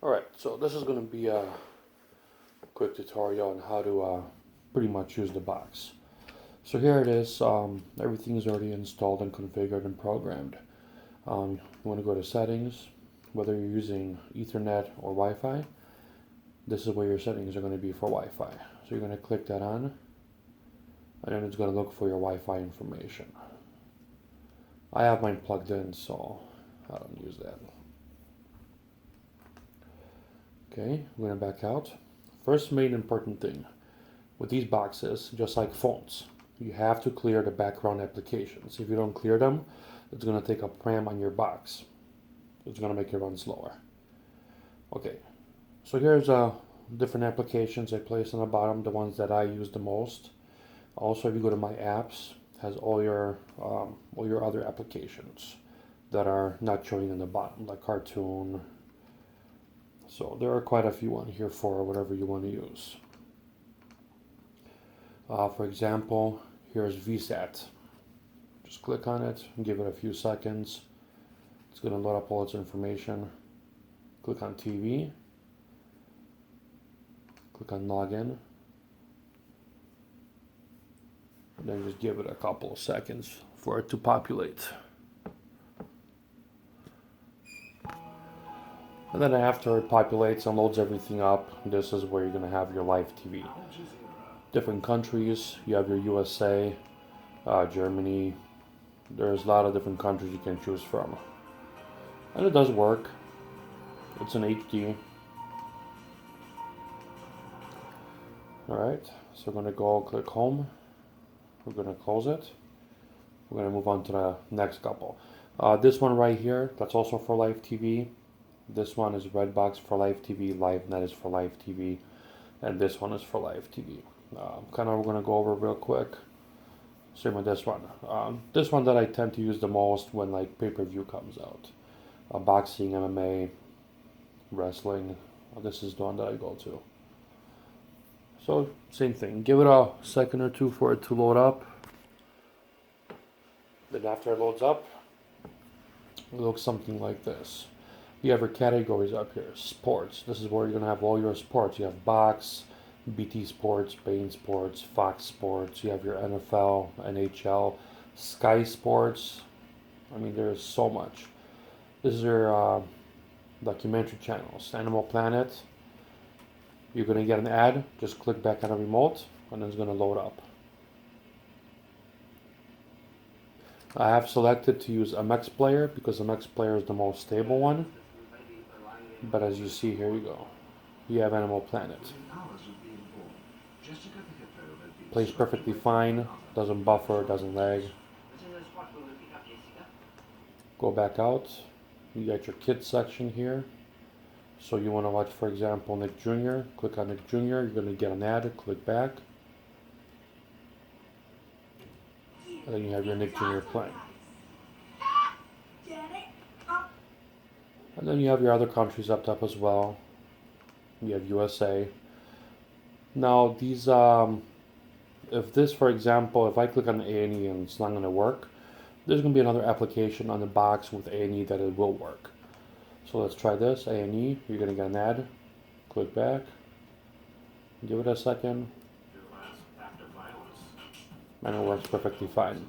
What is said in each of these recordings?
Alright, so this is going to be a quick tutorial on how to pretty much use the box. So here it is, everything is already installed and configured and programmed. You want to go to settings, whether you're using Ethernet or Wi-Fi, this is where your settings are going to be for Wi-Fi. So you're going to click that on, and then it's going to look for your Wi-Fi information. I have mine plugged in, so I don't use that. Okay, we're going to back out. First main important thing with these boxes, just like phones, you have to clear the background applications. If you don't clear them, it's going to take up RAM on your box. It's going to make it run slower. Okay, so here's different applications I place on the bottom, the ones that I use the most. Also, if you go to my apps, it has all your other applications that are not showing in the bottom, like Cartoon. So there are quite a few on here for whatever you want to use. For example, here's VSAT. Just click on it and give it a few seconds. It's going to load up all its information. Click on TV. Click on Login. And then just give it a couple of seconds for it to populate. And then after it populates and loads everything up, this is where you're going to have your live TV. Different countries, you have your USA, Germany. There's a lot of different countries you can choose from. And it does work. It's an HD. Alright, so we're going to go click home. We're going to close it. We're going to move on to the next couple. This one right here, that's also for live TV. This one is Redbox for live TV, LiveNet is for live TV, and this one is for live TV. Kind of we're going to go over real quick. Same with this one. This one that I tend to use the most when like pay-per-view comes out. Boxing, MMA, wrestling. This is the one that I go to. So same thing. Give it a second or two for it to load up. Then after it loads up, it looks something like this. You have your categories up here. Sports. This is where you're going to have all your sports. You have box, BT Sports, Bein Sports, Fox Sports. You have your NFL, NHL, Sky Sports. I mean, there's so much. This is your documentary channels. Animal Planet. You're going to get an ad. Just click back on the remote, and it's going to load up. I have selected to use MX Player because MX Player is the most stable one. But as you see, here you go. You have Animal Planet. Plays perfectly fine, doesn't buffer, doesn't lag. Go back out. You got your kids section here. So you want to watch, for example, Nick Jr. Click on Nick Jr. You're going to get an ad. Click back. And then you have your Nick Jr. playing. And then you have your other countries up top as well. You have USA. Now these, if this, for example, if I click on A&E and it's not going to work, there's going to be another application on the box with A&E that it will work. So let's try this, A&E. You're going to get an ad. Click back. Give it a second. And it works perfectly fine.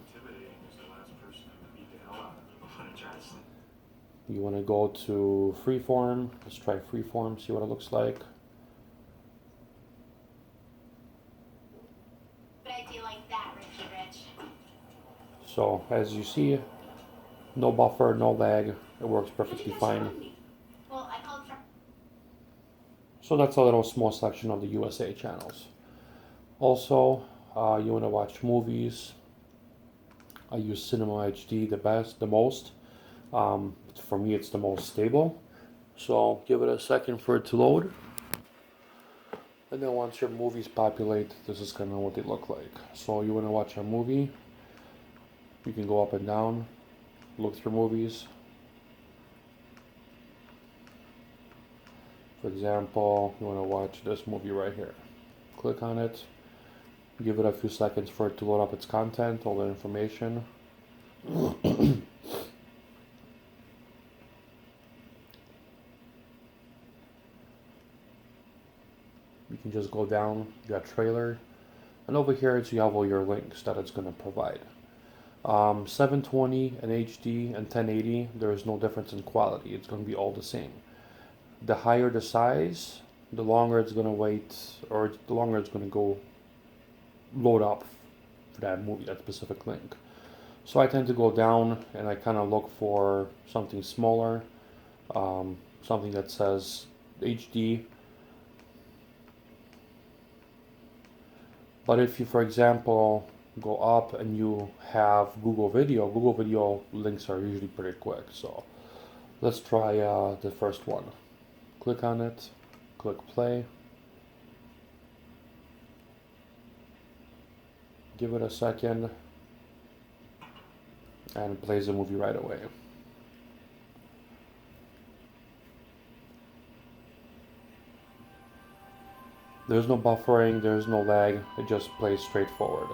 You want to go to Freeform. Let's try Freeform, see what it looks like. But I do like that, Richie Rich. So, as you see, no buffer, no lag. It works perfectly fine. Well, so that's a little small section of the USA channels. Also, you want to watch movies. I use Cinema HD the most. For me, it's the most stable. So give it a second for it to load. And then once your movies populate, this is kind of what they look like. So you want to watch a movie. You can go up and down, look through movies. For example, you want to watch this movie right here. Click on it. Give it a few seconds for it to load up its content, all the information. can just go down, you got trailer, and over here you have all your links that it's going to provide. 720 and HD and 1080, there is no difference in quality. It's going to be all the same. The higher the size, the longer it's going to wait, or the longer it's going to go load up for that movie, that specific link. So I tend to go down and I kind of look for something smaller, something that says HD. But if you, for example, go up and you have Google Video links are usually pretty quick. So let's try the first one. Click on it, click play. Give it a second, and it plays the movie right away. There's no buffering, there's no lag, it just plays straightforward.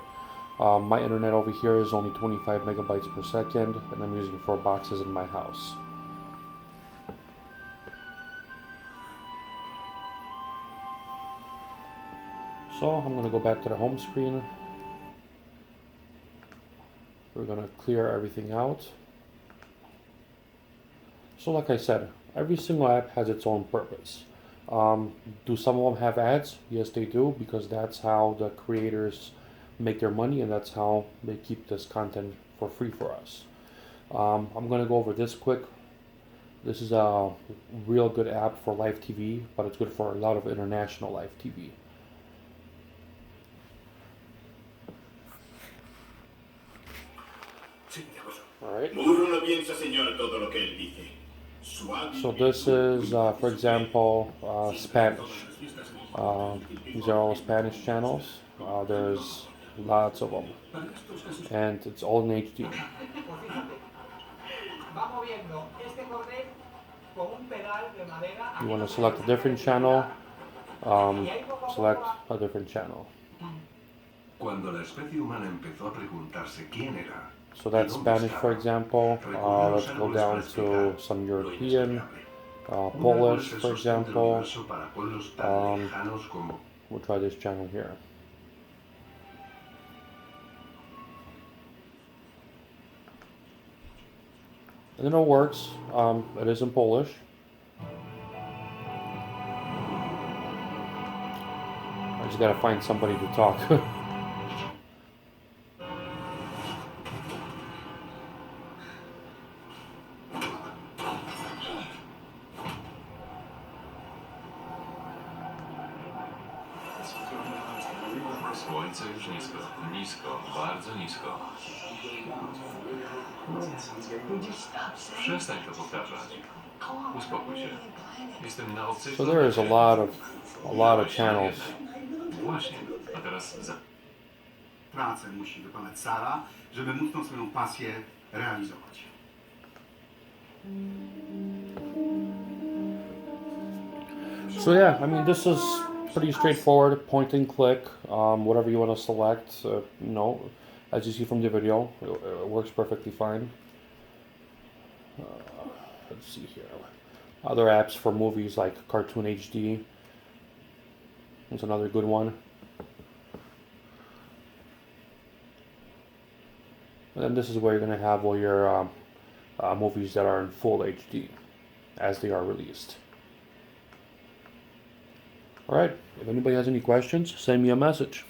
My internet over here is only 25 megabytes per second, and I'm using 4 boxes in my house. So I'm going to go back to the home screen. We're going to clear everything out. So like I said, every single app has its own purpose. Do some of them have ads? Yes, they do, because that's how the creators make their money, and that's how they keep this content for free for us. I'm going to go over this quick. This is a real good app for live TV, but it's good for a lot of international live TV. Alright. So this is, for example, Spanish. These are all Spanish channels. There's lots of them. And it's all in HD. You want to select a different channel, select a different channel. So that's Spanish, for example. Let's go down to some European, Polish, for example. We'll try this channel here. And then it works. It is in Polish. I just gotta find somebody to talk. Słońce już nisko, nisko, bardzo nisko. Przestań to powtarzać. Uspokój się. Jestem na obcej. So there is a lot of channels. Właśnie. A teraz Pracę musi wykonać Sara, żeby móc tą swoją pasję realizować. So yeah, I mean, this is pretty straightforward, point and click, whatever you want to select, as you see from the video, it works perfectly fine. Let's see here. Other apps for movies like Cartoon HD. It's another good one. And then this is where you're going to have all your movies that are in full HD as they are released. Alright, if anybody has any questions, send me a message.